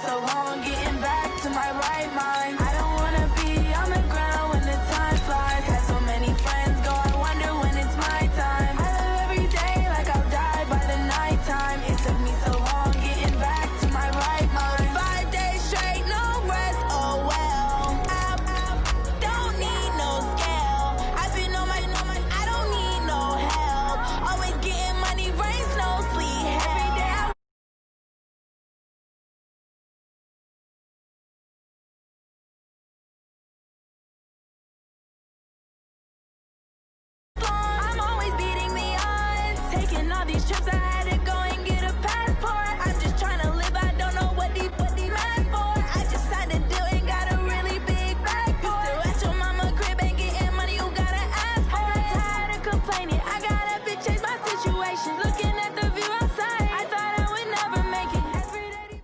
so long getting back to my right mind. I don't wanna be on the ground when the time flies. Had so many friends go, I wonder when it's my time. I live every day like I'll die by the nighttime. It took me so long getting back to my right mind. 5 days straight, no rest, oh well. I don't need no scale. I've been on my, I don't need no help. Always getting money, rains, no sleep. Every day I'm always beating the odds. Taking all these trips, I had to go and get a passport. I'm just trying to live, I don't know what the mad for. I just had to do it, got a really big bag for it. Still at your mama crib, ain't getting money, you gotta ask for it. I'm tired of complaining, I gotta big change my situation. Looking at the view outside, I thought I would never make it. Every day.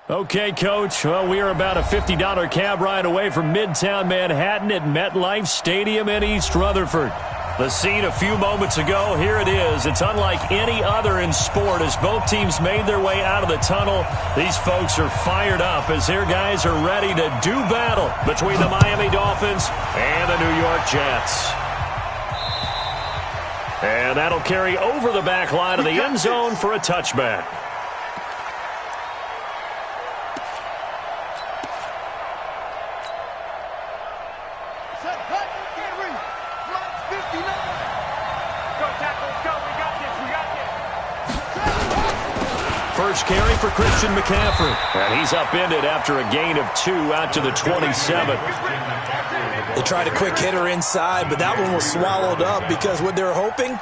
Okay, Coach. Well, we are about a $50 cab ride away from Midtown Manhattan at MetLife Stadium in East Rutherford. The scene a few moments ago, here it is. It's unlike any other in sport as both teams made their way out of the tunnel. These folks are fired up as their guys are ready to do battle between the Miami Dolphins and the New York Jets. And that'll carry over the back line of the end zone for a touchback. First carry for Christian McCaffrey. And he's upended after a gain of 2 out to the 27. They tried a quick hitter inside, but that one was swallowed up because what they're hoping,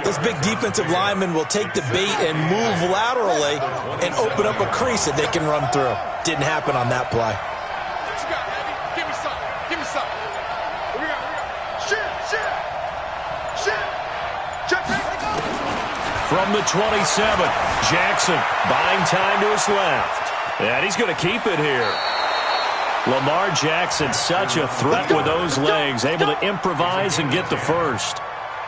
this big defensive lineman will take the bait and move laterally and open up a crease that they can run through. Didn't happen on that play. Give me some. Give me some. Here we go. Shit. From the 27, Jackson buying time to his left. And he's going to keep it here. Lamar Jackson, such a threat with those legs, able to improvise and get the first.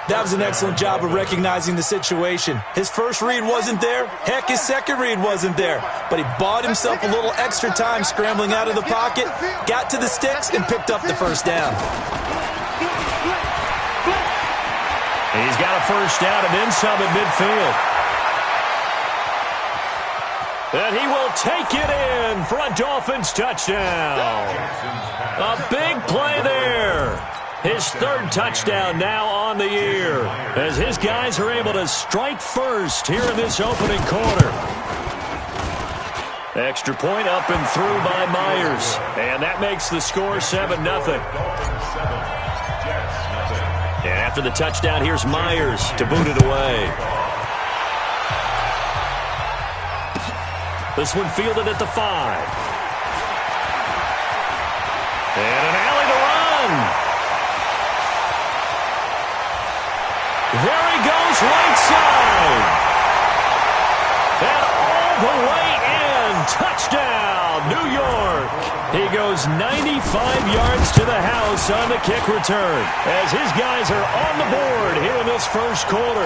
That was an excellent job of recognizing the situation. His first read wasn't there. Heck, his second read wasn't there. But he bought himself a little extra time scrambling out of the pocket, got to the sticks, and picked up the first down. He's got a first down and then some at midfield. And he will take it in for a Dolphins touchdown. A big play there. His third touchdown now on the year as his guys are able to strike first here in this opening quarter. Extra point up and through by Myers. And that makes the score 7-0. And after the touchdown, here's Myers to boot it away. This one fielded at the 5. And an alley to run. There he goes, right side. And all the way in. Touchdown, New York. He goes 95 yards to the house on the kick return as his guys are on the board here in this first quarter.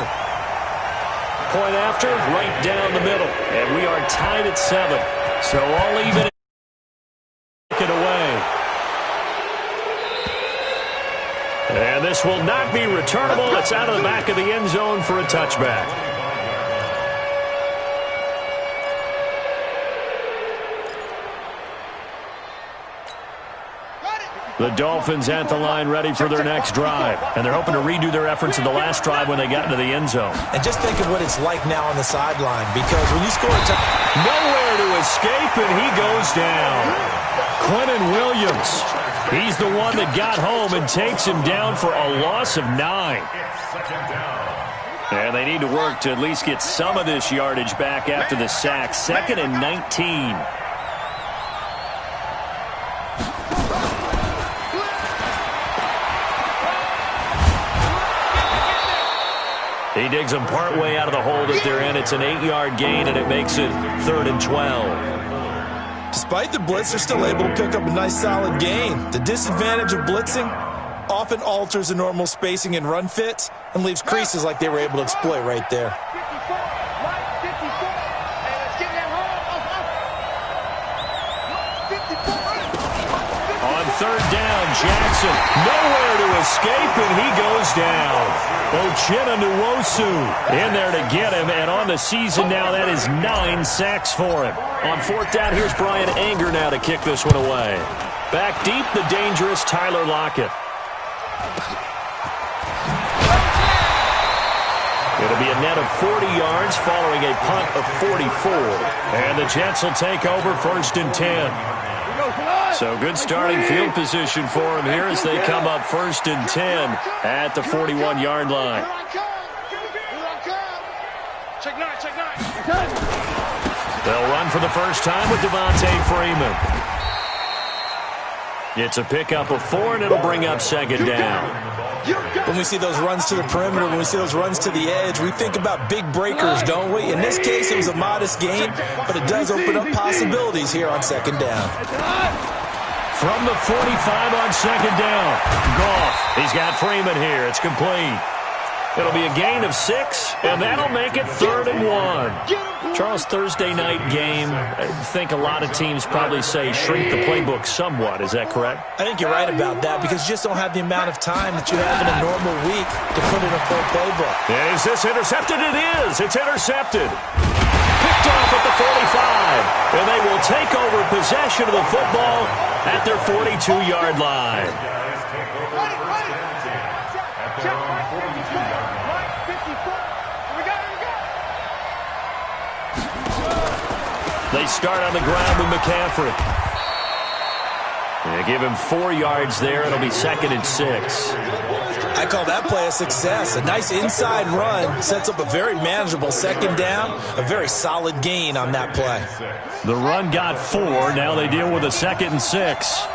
Point after, right down the middle. And we are tied at 7. So all even it away. And this will not be returnable. It's out of the back of the end zone for a touchback. The Dolphins at the line ready for their next drive. And they're hoping to redo their efforts in the last drive when they got into the end zone. And just think of what it's like now on the sideline, because when you score a touchdown, nowhere to escape, and he goes down. Quentin Williams, he's the one that got home and takes him down for a loss of 9. And they need to work to at least get some of this yardage back after the sack. 2nd and 19. He digs them partway out of the hole that they're in. It's an 8-yard gain, and it makes it 3rd and 12. Despite the blitz, they're still able to pick up a nice solid gain. The disadvantage of blitzing often alters the normal spacing and run fits and leaves creases like they were able to exploit right there. third down. Jackson nowhere to escape, and he goes down. Uchenna Nwosu in there to get him, and on the season now, that is 9 sacks for him. On fourth down, here's Brian Anger now to kick this one away. Back deep, the dangerous Tyler Lockett. It'll be a net of 40 yards following a punt of 44. And the Jets will take over first and 10. So good starting field position for them here as they come up first and 10 at the 41-yard line. They'll run for the first time with Devontae Freeman. It's a pickup of 4, and it'll bring up second down. When we see those runs to the perimeter, when we see those runs to the edge, we think about big breakers, don't we? In this case, it was a modest gain, but it does open up possibilities here on second down. From the 45 on second down, Goff. He's got Freeman here. It's complete. It'll be a gain of 6, and that'll make it 3rd and 1. Charles, Thursday night game, I think a lot of teams probably say shrink the playbook somewhat. Is that correct? I think you're right about that because you just don't have the amount of time that you have in a normal week to put in a full playbook. And is this intercepted? It is. It's intercepted. Picked off at the 45, and they will take over possession of the football at their 42-yard line. They start on the ground with McCaffrey. They give him 4 yards there. It'll be 2nd and 6. I call that play a success. A nice inside run sets up a very manageable second down. A very solid gain on that play. The run got 4. Now they deal with a 2nd and 6.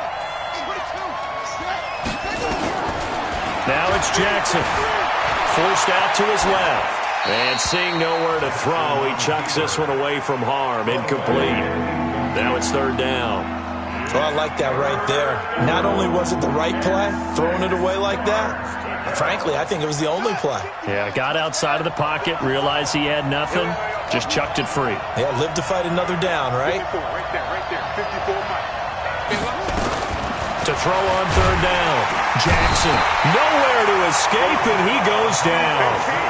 Now it's Jackson. Forced out to his left. And seeing nowhere to throw, he chucks this one away from harm. Incomplete. Now it's 3rd down. Oh, I like that right there. Not only was it the right play, throwing it away like that, frankly, I think it was the only play. Yeah, got outside of the pocket, realized he had nothing, just chucked it free. Yeah, live to fight another down, right? Right there, 54 miles. To throw on 3rd down. Jackson, nowhere to escape, and he goes down.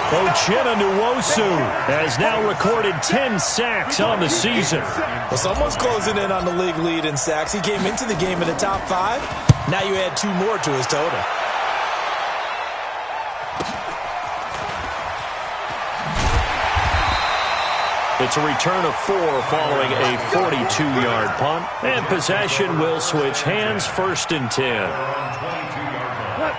Uchenna Nwosu has now recorded 10 sacks on the season. Well, someone's closing in on the league lead in sacks. He came into the game in the top 5. Now you add 2 more to his total. It's a return of 4 following a 42-yard punt. And possession will switch hands, 1st and 10.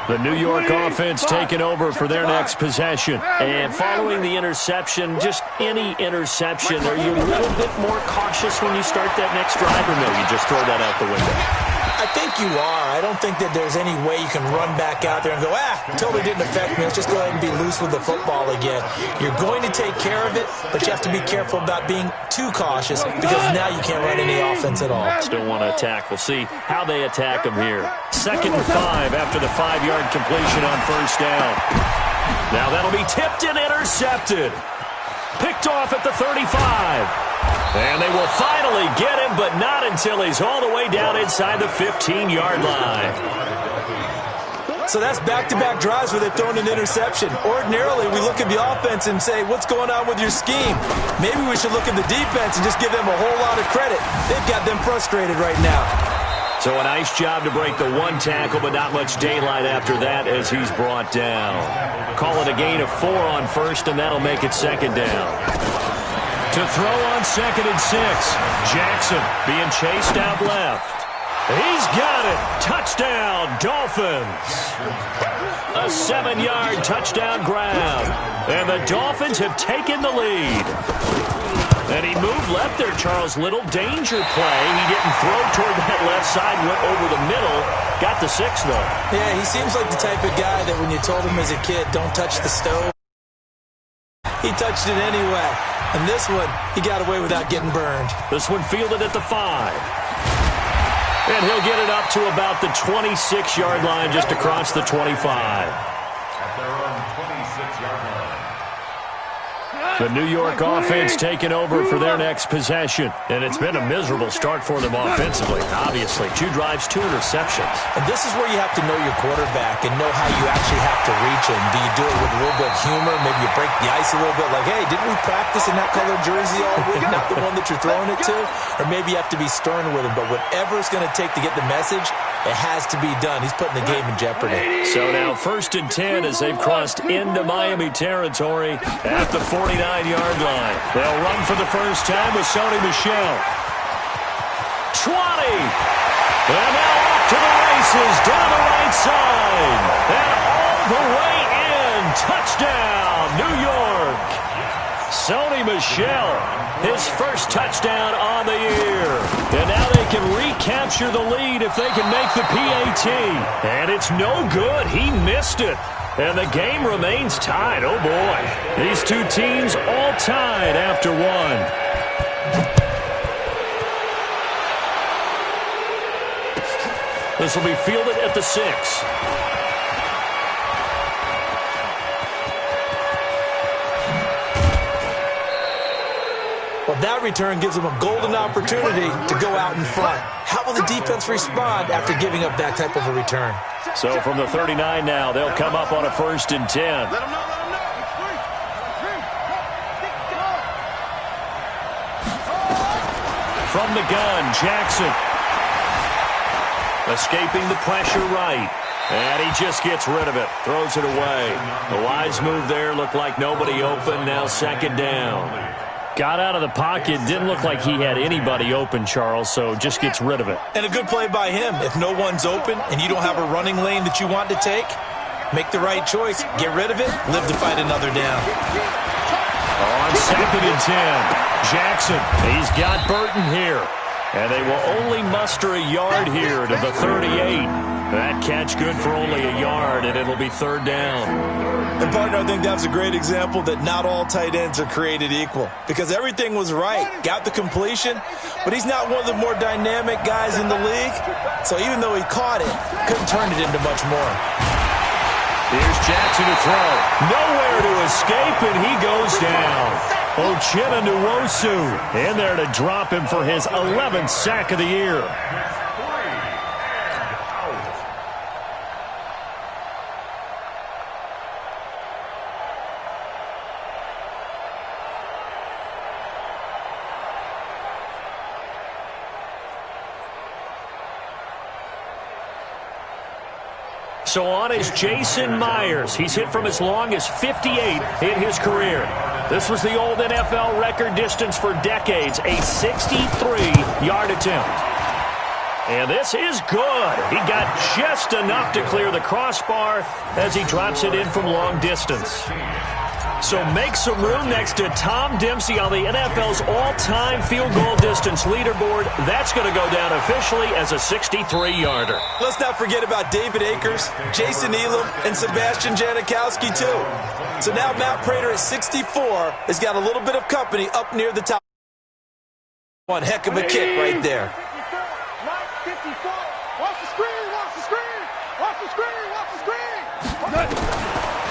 The New York offense taking over for their next possession. And following the interception, just any interception, are you a little bit more cautious when you start that next drive, or no, you just throw that out the window? I think you are. I don't think that there's any way you can run back out there and go, totally didn't affect me. Let's just go ahead and be loose with the football again. You're going to take care of it, but you have to be careful about being too cautious because now you can't run any offense at all. Still want to attack. We'll see how they attack them here. 2nd and 5 after the 5-yard completion on 1st down. Now that'll be tipped and intercepted. Picked off at the 35. And they will finally get him, but not until he's all the way down inside the 15-yard line. So that's back-to-back drives where they've thrown an interception. Ordinarily, we look at the offense and say, what's going on with your scheme? Maybe we should look at the defense and just give them a whole lot of credit. They've got them frustrated right now. So a nice job to break the 1 tackle, but not much daylight after that as he's brought down. Call it a gain of 4 on 1st, and that'll make it 2nd down. To throw on 2nd and 6. Jackson being chased out left. He's got it. Touchdown, Dolphins. A 7-yard touchdown grab. And the Dolphins have taken the lead. And he moved left there, Charles. Little danger play. He didn't throw toward that left side, went over the middle. Got the 6, though. Yeah, he seems like the type of guy that when you told him as a kid, don't touch the stove, he touched it anyway. And this one, he got away without getting burned. This one fielded at the 5. And he'll get it up to about the 26-yard line, just across the 25. At their own 26-yard line. The New York offense taking over for their next possession. And it's been a miserable start for them offensively, obviously. 2 drives, 2 interceptions. And this is where you have to know your quarterback and know how you actually have to reach him. Do you do it with a little bit of humor? Maybe you break the ice a little bit like, hey, didn't we practice in that colored jersey all week? Not the one that you're throwing it to? Or maybe you have to be stern with him. But whatever it's going to take to get the message, it has to be done. He's putting the game in jeopardy. So now 1st and 10 as they've crossed into Miami territory at the 49-yard line. They'll run for the first time with Sony Michel. 20. And now off to the races down the right side. And all the way in. Touchdown, New York. Sony Michel, his first touchdown on the year. And now they can recapture the lead if they can make the PAT. And it's no good. He missed it. And the game remains tied. Oh, boy. These 2 teams all tied after 1. This will be fielded at the 6. Well, that return gives them a golden opportunity to go out in front. How will the defense respond after giving up that type of a return? So from the 39 now, they'll come up on a 1st and 10. Let him know. From the gun, Jackson. Escaping the pressure right. And he just gets rid of it. Throws it away. The wise move there. Looked like nobody open. Now 2nd down. Got out of the pocket. Didn't look like he had anybody open, Charles, so just gets rid of it. And a good play by him. If no one's open and you don't have a running lane that you want to take, make the right choice. Get rid of it. Live to fight another down. On 2nd and 10, Jackson. He's got Burton here. And they will only muster a yard here to the 38. That catch good for only a yard, and it'll be 3rd down. And, partner, I think that's a great example that not all tight ends are created equal. Because everything was right. Got the completion, but he's not one of the more dynamic guys in the league. So even though he caught it, couldn't turn it into much more. Here's Jackson to throw. Nowhere to escape, and he goes down. Uchenna Nwosu in there to drop him for his 11th sack of the year. So on is Jason Myers. He's hit from as long as 58 in his career. This was the old NFL record distance for decades, a 63-yard attempt. And this is good. He got just enough to clear the crossbar as he drops it in from long distance. So make some room next to Tom Dempsey on the NFL's all-time field goal distance leaderboard. That's going to go down officially as a 63-yarder. Let's not forget about David Akers, Jason Elam, and Sebastian Janikowski, too. So now Matt Prater at 64 has got a little bit of company up near the top. One heck of a kick right there.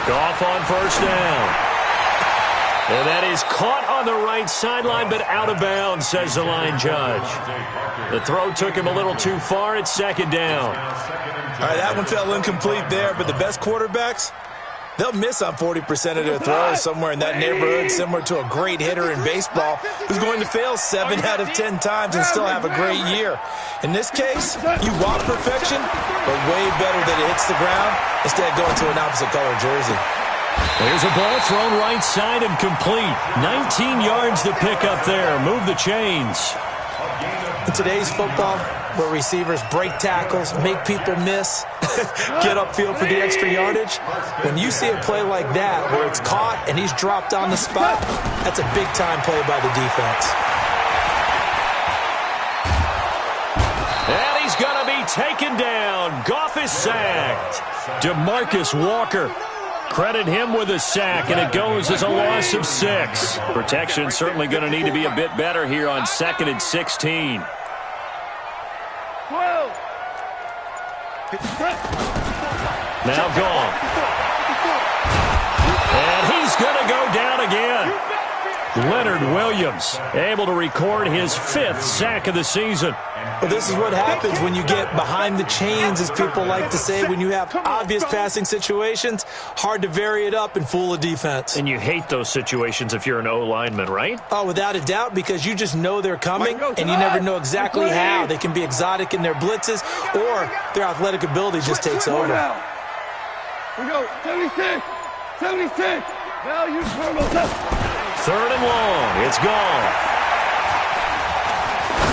Goff on 1st down. And that is caught on the right sideline, but out of bounds, says the line judge. The throw took him a little too far. It's 2nd down. All right, that one fell incomplete there, but the best quarterbacks, they'll miss on 40% of their throws somewhere in that neighborhood, similar to a great hitter in baseball who's going to fail 7 out of 10 times and still have a great year. In this case, you want perfection, but way better that it hits the ground instead of going to an opposite color jersey. There's a ball thrown right side and complete. 19 yards to pick up there. Move the chains. In today's football, where receivers break tackles, make people miss, get upfield for the extra yardage, when you see a play like that where it's caught and he's dropped on the spot, that's a big-time play by the defense. And he's going to be taken down. Goff is sacked. DeMarcus Walker. Credit him with a sack, and it goes as a loss of 6. Protection certainly going to need to be a bit better here on 2nd and 16. Now Goff. And he's going to go down again. Leonard Williams able to record his 5th sack of the season. Well, this is what happens when you get behind the chains, as people like to say. When you have obvious passing situations, hard to vary it up and fool a defense. And you hate those situations if you're an O-lineman, right? Oh, without a doubt, because you just know they're coming, and you never know exactly how. They can be exotic in their blitzes, or their athletic ability just takes over. We go, 76, 76. Now you turn us up. 3rd and long. It's gone.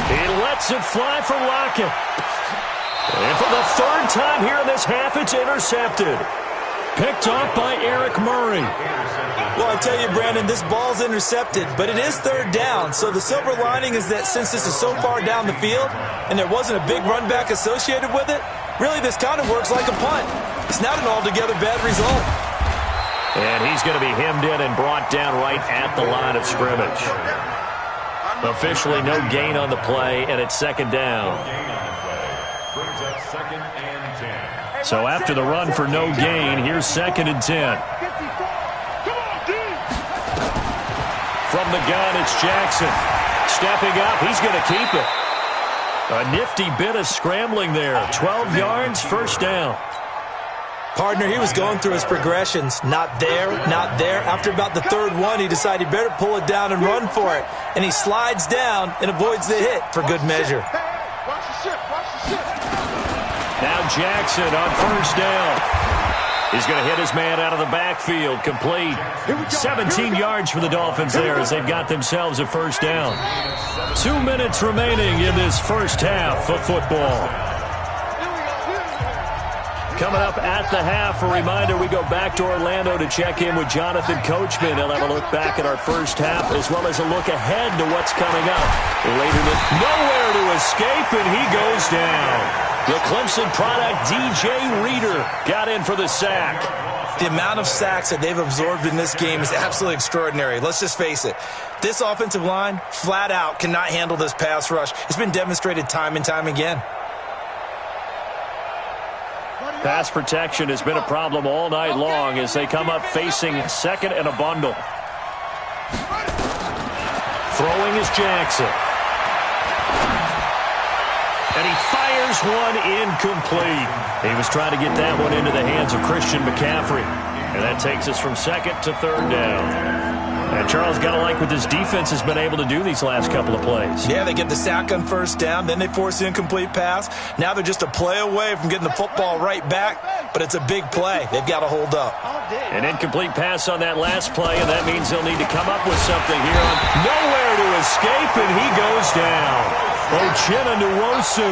He lets it fly for Lockett. And for the 3rd time here in this half, it's intercepted. Picked off by Eric Murray. Well, I tell you, Brandon, this ball's intercepted, but it is 3rd down. So the silver lining is that since this is so far down the field and there wasn't a big run back associated with it, really this kind of works like a punt. It's not an altogether bad result. And he's going to be hemmed in and brought down right at the line of scrimmage. Officially no gain on the play, and it's 2nd down. So after the run for no gain, here's 2nd and 10. From the gun, it's Jackson. Stepping up, he's going to keep it. A nifty bit of scrambling there. 12 yards, 1st down. Partner, he was going through his progressions. Not there, not there. After about the 3rd one, he decided he better pull it down and run for it. And he slides down and avoids the hit for good measure. Now Jackson on 1st down. He's going to hit his man out of the backfield. Complete. 17 yards for the Dolphins there as they've got themselves a 1st down. 2 minutes remaining in this 1st half of football. Coming up at the half, a reminder, we go back to Orlando to check in with Jonathan Coachman. He'll have a look back at our 1st half as well as a look ahead to what's coming up. Later, nowhere to escape, and he goes down. The Clemson product, DJ Reader, got in for the sack. The amount of sacks that they've absorbed in this game is absolutely extraordinary. Let's just face it. This offensive line, flat out, cannot handle this pass rush. It's been demonstrated time and time again. Pass protection has been a problem all night long as they come up facing 2nd and a bundle. Throwing is Jackson. And he fires one incomplete. He was trying to get that one into the hands of Christian McCaffrey. And that takes us from 2nd to 3rd down. And Charles, got to like what this defense has been able to do these last couple of plays. Yeah, they get the sack on 1st down, then they force the incomplete pass. Now they're just a play away from getting the football right back, but it's a big play. They've got to hold up. An incomplete pass on that last play, and that means they'll need to come up with something here. Nowhere to escape, and he goes down. Uchenna Nwosu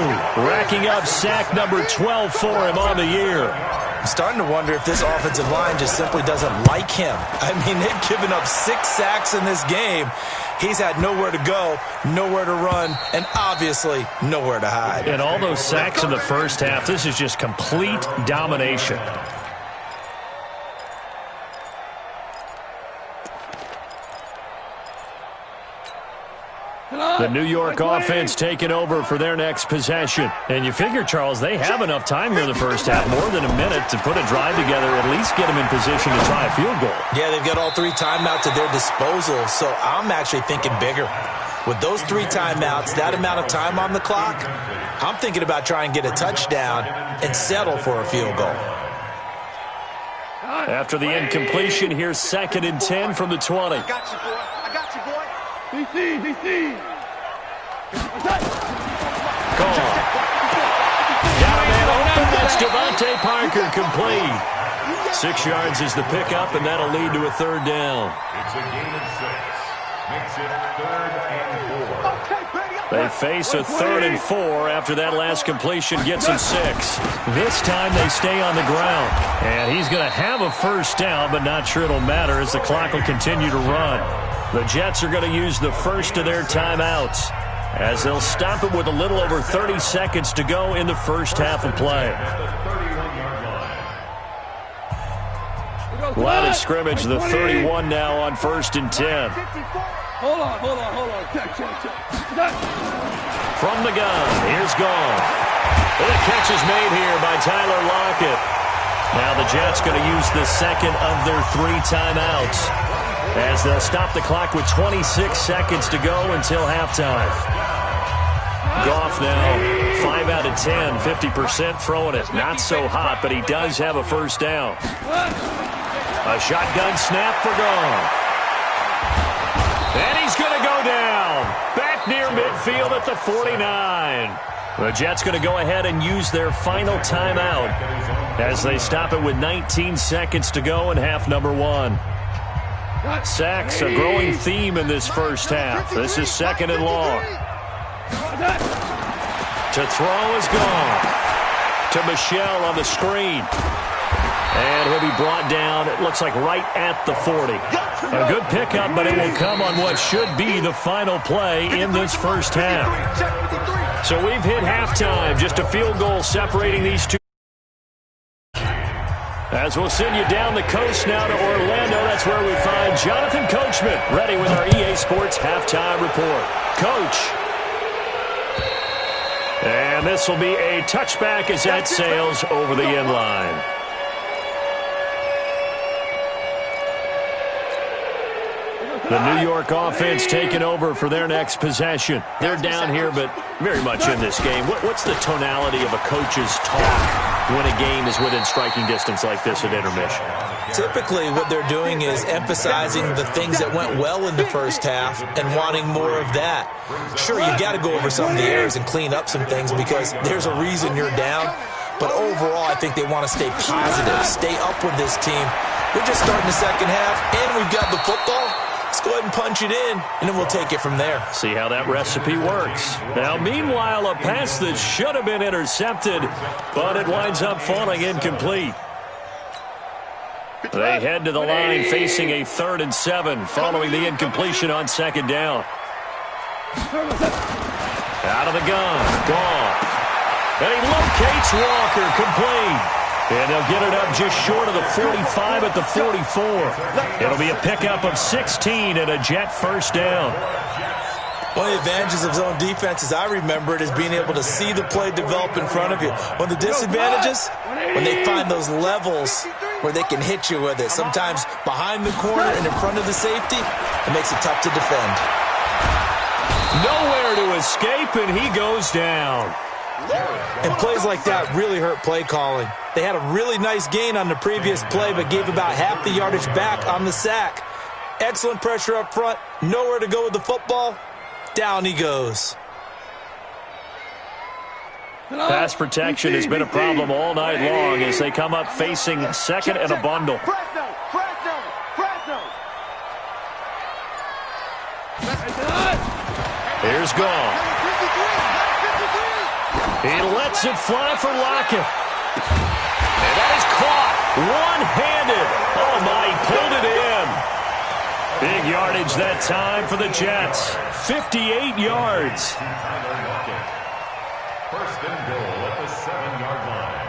racking up sack number 12 for him on the year. I'm starting to wonder if this offensive line just simply doesn't like him. I mean, they've given up 6 sacks in this game. He's had nowhere to go, nowhere to run, and obviously nowhere to hide. And all those sacks in the 1st half, this is just complete domination. The New York offense taking over for their next possession. And you figure, Charles, they have enough time here in the 1st half, more than a minute, to put a drive together, at least get them in position to try a field goal. Yeah, they've got all 3 timeouts at their disposal, so I'm actually thinking bigger. With those 3 timeouts, that amount of time on the clock, I'm thinking about trying to get a touchdown and settle for a field goal. After the incompletion, here's 2nd and 10 from the 20. I got you, boy. I got you, boy. DC. Call. Got a man open. That's Devontae Parker, complete. 6 yards is the pickup, and that'll lead to a 3rd down. It's a gain of 6. Makes it 3rd and 4. They face a 3rd and 4 after that last completion gets them 6. This time they stay on the ground. And he's going to have a 1st down, but not sure it'll matter as the clock will continue to run. The Jets are going to use the first of their timeouts as they'll stop it with a little over 30 seconds to go in the 1st half of play. Line of scrimmage, the 31 now on 1st and 10. Hold on. Check. From the gun, here's Gone. And the catch is made here by Tyler Lockett. Now the Jets going to use the 2nd of their 3 timeouts. as they'll stop the clock with 26 seconds to go until halftime. Goff now 5 out of 10, 50% throwing it. Not so hot, but he does have a first down. A shotgun snap for Goff. And he's going to go down. Back near midfield at the 49. The Jets going to go ahead and use their final timeout as they stop it with 19 seconds to go in half number 1. Sacks, a growing theme in this first half. This is second and long. To throw is Goff. To Michelle on the screen. And he'll be brought down, it looks like right at the 40. A good pickup, but it will come on what should be the final play in this first half. So we've hit halftime, just a field goal separating these two. As we'll send you down the coast now to Orlando, that's where we find Jonathan Coachman, ready with our EA Sports halftime report. Coach. And this will be a touchback as that sails over the end line. The New York offense taking over for their next possession. They're down here, but very much in this game. What's the tonality of a coach's talk when a game is within striking distance like this at intermission? Typically, what they're doing is emphasizing the things that went well in the first half and wanting more of that. Sure, you got to go over some of the errors and clean up some things because there's a reason you're down. But overall, I think they want to stay positive, stay up with this team. We're just starting the second half, and we've got the football. Let's go ahead and punch it in, and then we'll take it from there. See how that recipe works. Now, meanwhile, a pass that should have been intercepted, but it winds up falling incomplete. They head to the line facing a 3rd and 7 following the incompletion on second down. Out of the gun, Goff. And he locates Walker, complete. And they'll get it up just short of the 45 at the 44. It'll be a pickup of 16 and a Jet first down. One of the advantages of zone defense, as I remember it, is being able to see the play develop in front of you. One of the disadvantages, when they find those levels where they can hit you with it. Sometimes behind the corner and in front of the safety, it makes it tough to defend. Nowhere to escape, and he goes down. And plays like that really hurt play calling. They had a really nice gain on the previous play, but gave about half the yardage back on the sack. Excellent pressure up front. Nowhere to go with the football. Down he goes. Pass protection has been a problem all night long as they come up facing second and a bundle. Here's Goff. He lets it fly for Lockett. And that is caught one-handed. Oh, my, he pulled it in. Big yardage that time for the Jets. 58 yards. First and goal at the 7-yard line.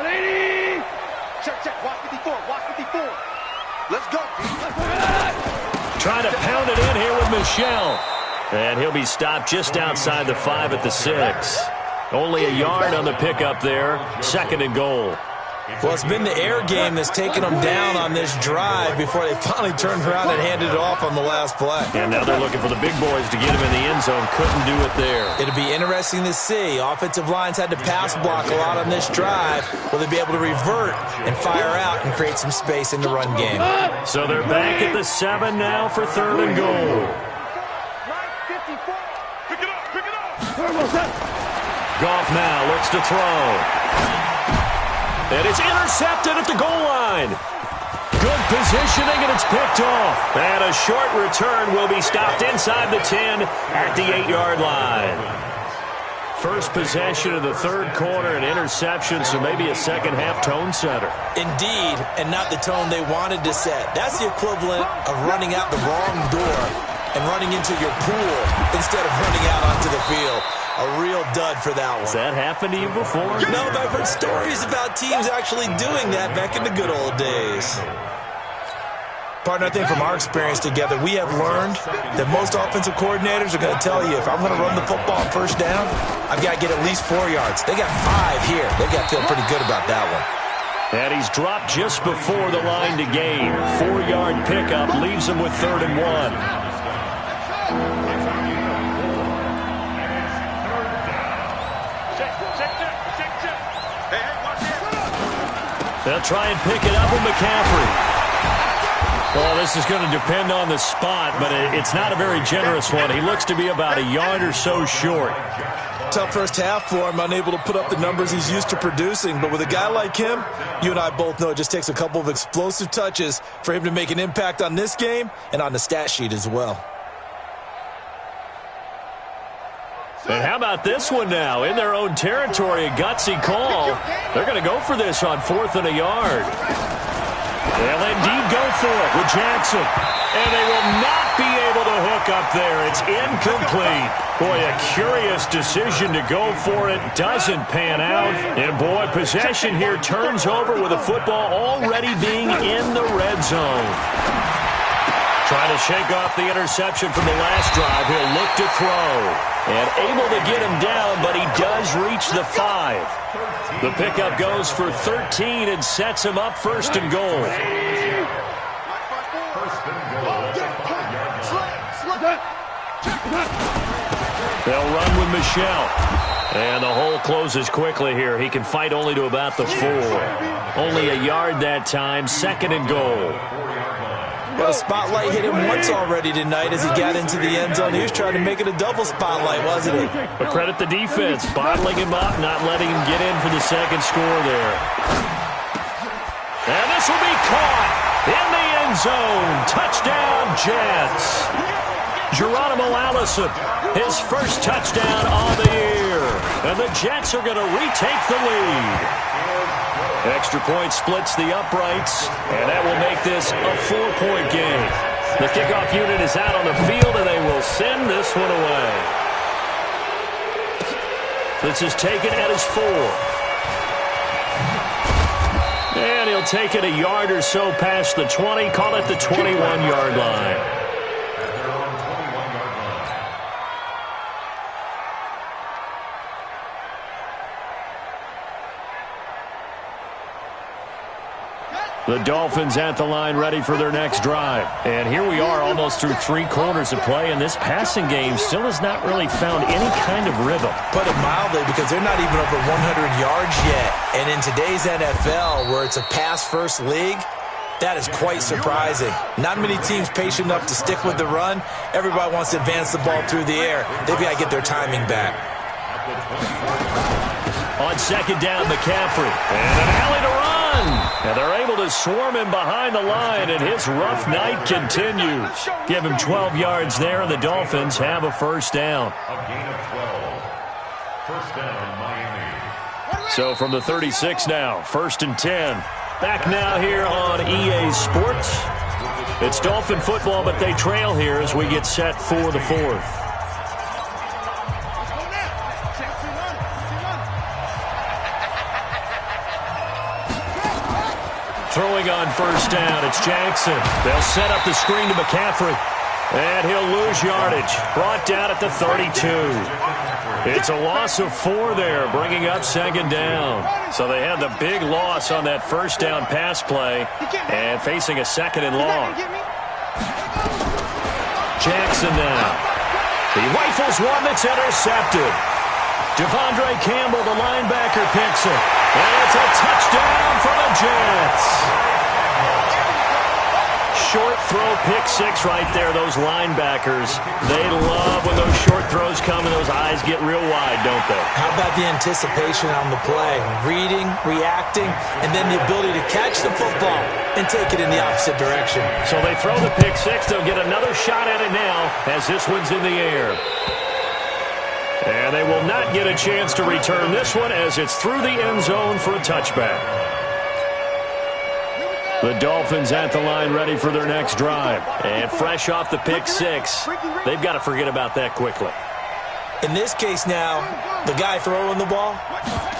180. Check. Walk 54. Let's go. Trying to pound it in here with Michelle. And he'll be stopped just outside the 5 at the 6. Only a yard on the pickup there. 2nd and goal. Well, it's been the air game that's taken them down on this drive before they finally turned around and handed it off on the last play. And now they're looking for the big boys to get him in the end zone. Couldn't do it there. It'll be interesting to see. Offensive lines had to pass block a lot on this drive. Will they be able to revert and fire out and create some space in the run game? So they're back at the 7 now for 3rd and goal. Pick it up. Goff now looks to throw. And it's intercepted at the goal line. Good positioning, and it's picked off. And a short return will be stopped inside the 10 at the 8-yard line. First possession of the 3rd quarter, an interception, so maybe a second-half tone setter. Indeed, and not the tone they wanted to set. That's the equivalent of running out the wrong door and running into your pool instead of running out onto the field. A real dud for that one. Has that happened to you before? No, but I've heard stories about teams actually doing that back in the good old days. Partner, I think from our experience together, we have learned that most offensive coordinators are going to tell you, if I'm going to run the football on first down, I've got to get at least 4 yards. They got 5 here. They've got to feel pretty good about that one. And he's dropped just before the line to gain. 4-yard pickup leaves him with 3rd and 1. They'll try and pick it up with McCaffrey. Well, this is going to depend on the spot, but it's not a very generous one. He looks to be about a yard or so short. Tough first half for him, unable to put up the numbers he's used to producing. But with a guy like him, you and I both know it just takes a couple of explosive touches for him to make an impact on this game and on the stat sheet as well. And how about this one now? In their own territory, a gutsy call. They're going to go for this on 4th and a yard. They'll indeed go for it with Jackson. And they will not be able to hook up there. It's incomplete. Boy, a curious decision to go for it. Doesn't pan out. And boy, possession here turns over with a football already being in the red zone. Trying to shake off the interception from the last drive. He'll look to throw. And able to get him down, but he does reach the 5. The pickup goes for 13 and sets him up 1st and goal. They'll run with Michelle. And the hole closes quickly here. He can fight only to about the 4. Only a yard that time. 2nd and goal. But a spotlight hit him once already tonight as he got into the end zone. He was trying to make it a double spotlight, wasn't he? But credit the defense, bottling him up, not letting him get in for the 2nd score there. And this will be caught in the end zone. Touchdown, Jets. Geronimo Allison, his first touchdown on the year. And the Jets are going to retake the lead. Extra point splits the uprights, and that will make this a 4-point game. The kickoff unit is out on the field, and they will send this one away. This is taken at his 4. And he'll take it a yard or so past the 20, call it the 21-yard line. The Dolphins at the line ready for their next drive. And here we are almost through 3 quarters of play, and this passing game still has not really found any kind of rhythm. Put it mildly, because they're not even over 100 yards yet. And in today's NFL, where it's a pass-first league, that is quite surprising. Not many teams patient enough to stick with the run. Everybody wants to advance the ball through the air. They've got to get their timing back. On 2nd down, McCaffrey. And an alley to run. And they're able to swarm him behind the line, and his rough night continues. Give him 12 yards there, and the Dolphins have a 1st down. A gain of 12. 1st down, Miami. So from the 36 now, 1st and 10. Back now here on EA Sports. It's Dolphin football, but they trail here as we get set for the 4th. Throwing on 1st down, it's Jackson. They'll set up the screen to McCaffrey. And he'll lose yardage. Brought down at the 32. It's a loss of 4 there, bringing up 2nd down. So they had the big loss on that 1st down pass play and facing a 2nd and long. Jackson now. He rifles one that's intercepted. Devondre Campbell, the linebacker, picks it. And it's a touchdown for the Jets. Short throw, pick 6 right there. Those linebackers, they love when those short throws come and those eyes get real wide, don't they? How about the anticipation on the play? Reading, reacting, and then the ability to catch the football and take it in the opposite direction. So they throw the pick 6. They'll get another shot at it now as this one's in the air. And they will not get a chance to return this one as it's through the end zone for a touchback. The Dolphins at the line ready for their next drive. And fresh off the pick 6, they've got to forget about that quickly. In this case now, the guy throwing the ball,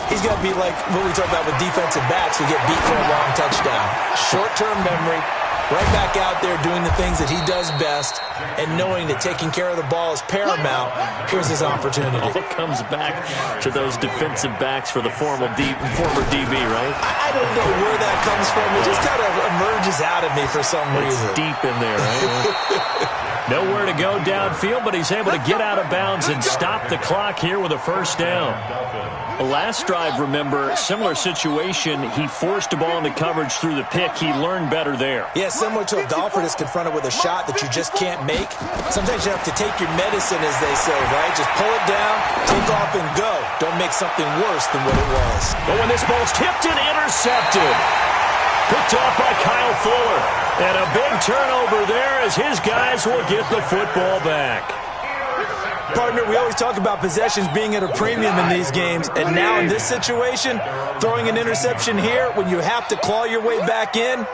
he's got to be like what we talk about with defensive backs who get beat for a long touchdown. Short-term memory, Right back out there doing the things that he does best and knowing that taking care of the ball is paramount. Here's his opportunity. It comes back to those defensive backs for the former DB, right? I don't know where that comes from. It just kind of emerges out of me for some reason. It's deep in there, right? Nowhere to go downfield, but he's able to get out of bounds and stop the clock here with a first down. The last drive, remember, similar situation. He forced the ball into coverage through the pick. He learned better there. Yeah, similar to a golfer that's confronted with a shot that you just can't make. Sometimes you have to take your medicine, as they say, right? Just pull it down, take off, and go. Don't make something worse than what it was. But when this ball's tipped and intercepted. Picked off by Kyle Fuller. And a big turnover there as his guys will get the football back. Partner, we always talk about possessions being at a premium in these games, and now in this situation, throwing an interception here when you have to claw your way back in,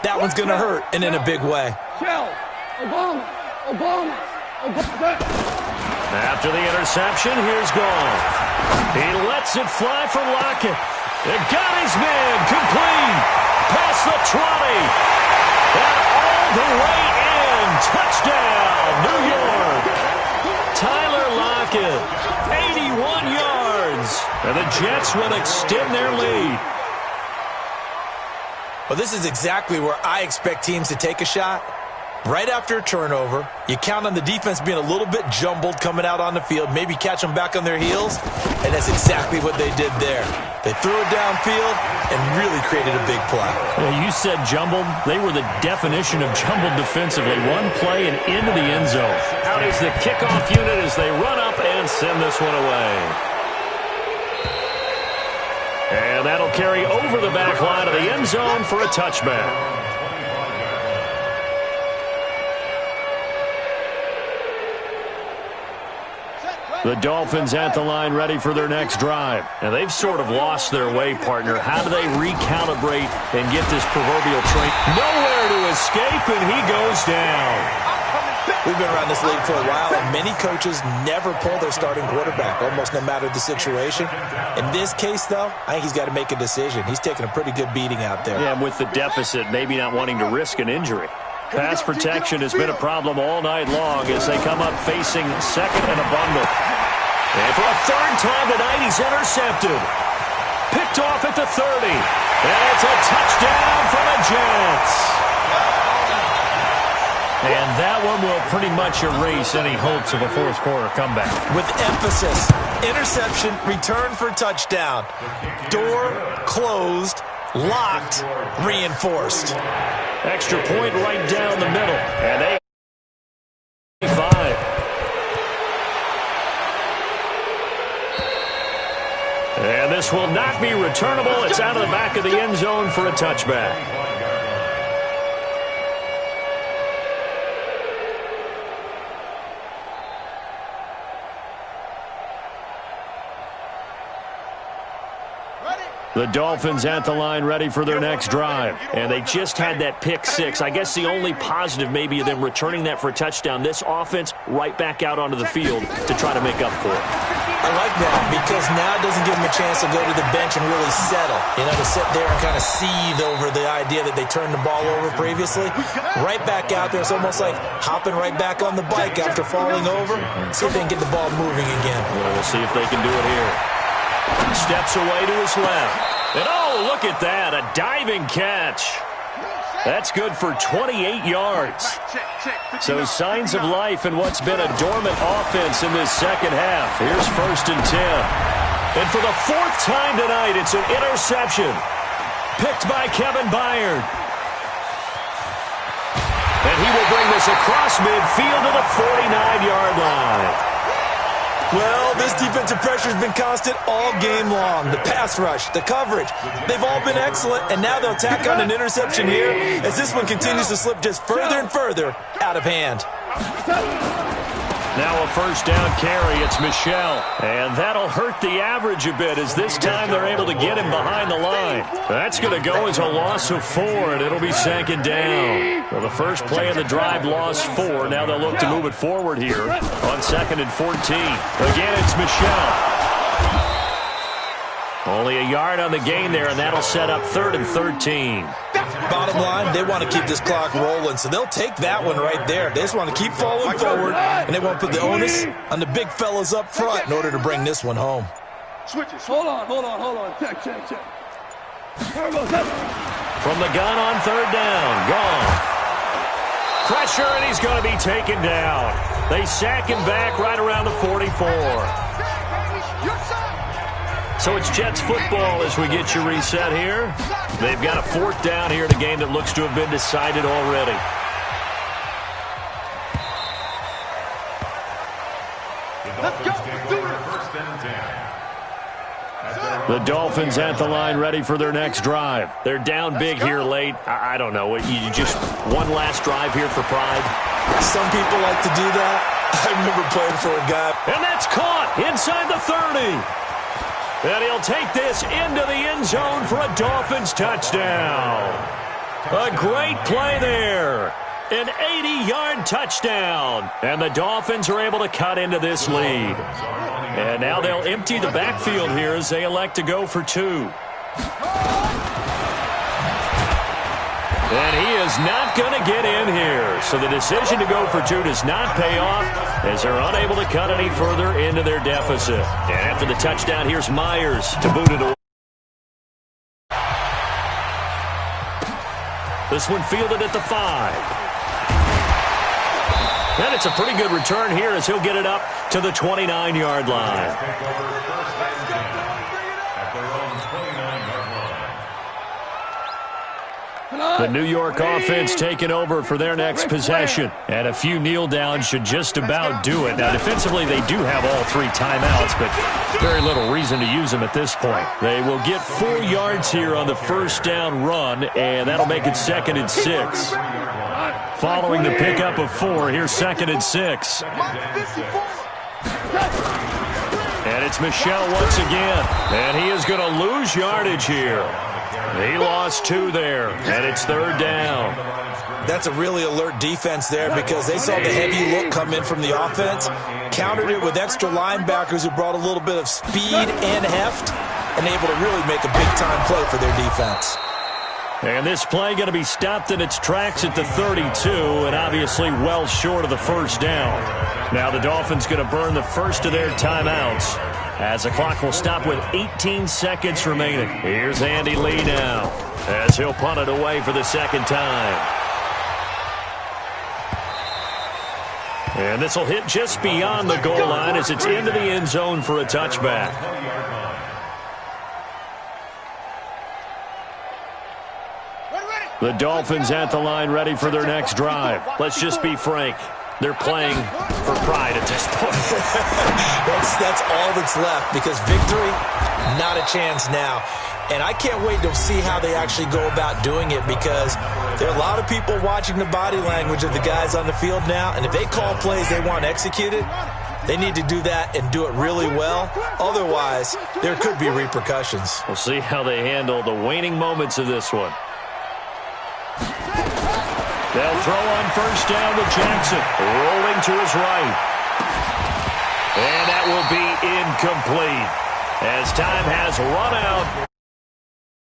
that one's going to hurt, and in a big way. After the interception, here's Goff. He lets it fly for Lockett. It got his man complete. Past the 20. And all the way in. Touchdown, New York. Tyler Lockett, 81 yards. And the Jets will extend their lead. Well, this is exactly where I expect teams to take a shot. Right after a turnover, you count on the defense being a little bit jumbled coming out on the field, maybe catch them back on their heels, and that's exactly what they did there. They threw it downfield and really created a big play. Well, you said jumbled. They were the definition of jumbled defensively. One play and into the end zone. Out is the kickoff unit as they run up and send this one away. And that'll carry over the back line of the end zone for a touchback. The Dolphins at the line ready for their next drive. And they've sort of lost their way, partner. How do they recalibrate and get this proverbial train? Nowhere to escape, and he goes down. We've been around this league for a while, and many coaches never pull their starting quarterback, almost no matter the situation. In this case, though, I think he's got to make a decision. He's taking a pretty good beating out there. Yeah, with the deficit, maybe not wanting to risk an injury. Pass protection has been a problem all night long as they come up facing second and a bundle. And for a third time tonight, he's intercepted. Picked off at the 30. And it's a touchdown for the Jets. And that one will pretty much erase any hopes of a fourth quarter comeback. With emphasis, interception, return for touchdown. Door closed, locked, reinforced. Extra point right down the middle. And they 5. And this will not be returnable. It's out of the back of the end zone for a touchback. The Dolphins at the line ready for their next drive. And they just had that pick six. I guess the only positive maybe of them returning that for a touchdown. This offense right back out onto the field to try to make up for it. I like that because now it doesn't give them a chance to go to the bench and really settle. You know, to sit there and kind of seethe over the idea that they turned the ball over previously. Right back out there. It's almost like hopping right back on the bike after falling over. See if they can get the ball moving again. Well, we'll see if they can do it here. Steps away to his left. And oh, look at that. A diving catch. That's good for 28 yards. So signs of life in what's been a dormant offense in this second half. Here's 1st and 10. And for the 4th time tonight, it's an interception. Picked by Kevin Byard. And he will bring this across midfield to the 49-yard line. Well, this defensive pressure has been constant all game long. The pass rush, the coverage, they've all been excellent, and now they'll tack on an interception here as this one continues to slip just further and further out of hand. Now a first down carry. It's Michel. And that'll hurt the average a bit as this time they're able to get him behind the line. That's going to go as a loss of 4, and it'll be 2nd down. Well, the first play of the drive lost 4. Now they'll look to move it forward here on 2nd and 14. Again, it's Michel. Only a yard on the gain there, and that'll set up 3rd and 13. Bottom line, they want to keep this clock rolling, so they'll take that one right there. They just want to keep falling forward, and they want to put the onus on the big fellas up front in order to bring this one home. Switches. Hold on. Check. From the gun on third down. Gone. Pressure, and he's going to be taken down. They sack him back right around the 44. So it's Jets football as we get you reset here. They've got a fourth down here in a game that looks to have been decided already. The Dolphins at the line ready for their next drive. They're down big here late. I don't know. You just one last drive here for pride? Some people like to do that. I remember playing for a guy. And that's caught inside the 30. And he'll take this into the end zone for a Dolphins touchdown. A great play there. An 80-yard touchdown. And the Dolphins are able to cut into this lead. And now they'll empty the backfield here as they elect to go for two. And he is not going to get in here. So the decision to go for two does not pay off as they're unable to cut any further into their deficit. And after the touchdown, here's Myers to boot it away. This one fielded at the 5. And it's a pretty good return here as he'll get it up to the 29-yard line. The New York offense taking over for their next possession. And a few kneel downs should just about do it. Now, defensively, they do have all three timeouts, but very little reason to use them at this point. They will get 4 yards here on the first down run, and that'll make it 2nd and 6. Following the pickup of 4, here's 2nd and 6. And it's Michel once again. And he is going to lose yardage here. He lost 2 there, and it's 3rd down. That's a really alert defense there because they saw the heavy look come in from the offense, countered it with extra linebackers who brought a little bit of speed and heft, and able to really make a big-time play for their defense. And this play going to be stopped in its tracks at the 32, and obviously well short of the first down. Now the Dolphins going to burn the first of their timeouts as the clock will stop with 18 seconds remaining. Here's Andy Lee now as he'll punt it away for the second time. And this will hit just beyond the goal line as it's into the end zone for a touchback. The Dolphins at the line ready for their next drive. Let's just be frank. They're playing for pride at this point. That's all that's left because victory, not a chance now. And I can't wait to see how they actually go about doing it because there are a lot of people watching the body language of the guys on the field now. And if they call plays they want executed, they need to do that and do it really well. Otherwise, there could be repercussions. We'll see how they handle the waning moments of this one. They'll throw on first down with Jackson, rolling to his right. And that will be incomplete as time has run out.